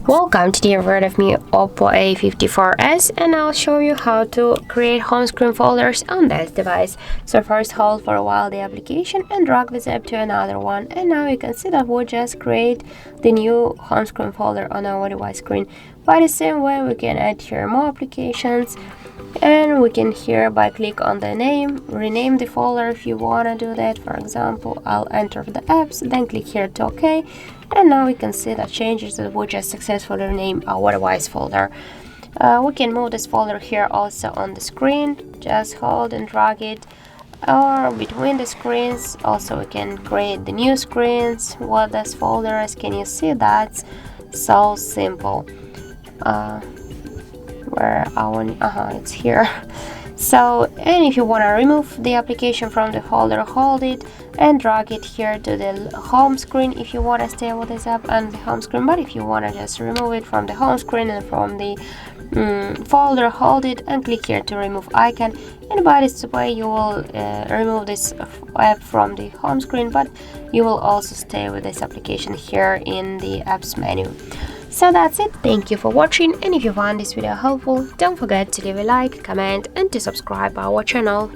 Welcome, today I've heard of me OPPO A54s, and I'll show you how to create home screen folders on this device. So first, hold for a while the application and drag this app to another one, and now you can see that we'll just create the new home screen folder on our device screen. By the same way, we can add here more applications, and we can hereby click on the name, rename the folder if you want to do that. For example, I'll enter the apps, then click here to OK, and now we can see the changes that we just successfully renamed our device folder. We can move this folder here also on the screen, just hold and drag it, or between the screens. Also we can create the new screens with this folder. As can you see, that's so simple. Where it's here. So, and if you want to remove the application from the folder, hold it and drag it here to the home screen if you want to stay with this app on the home screen. But if you want to just remove it from the home screen and from the folder, hold it and click here to remove icon, and by this way you will remove this app from the home screen, but you will also stay with this application here in the apps menu. So that's it. Thank you for watching, and if you found this video helpful, don't forget to leave a like, comment and to subscribe our channel.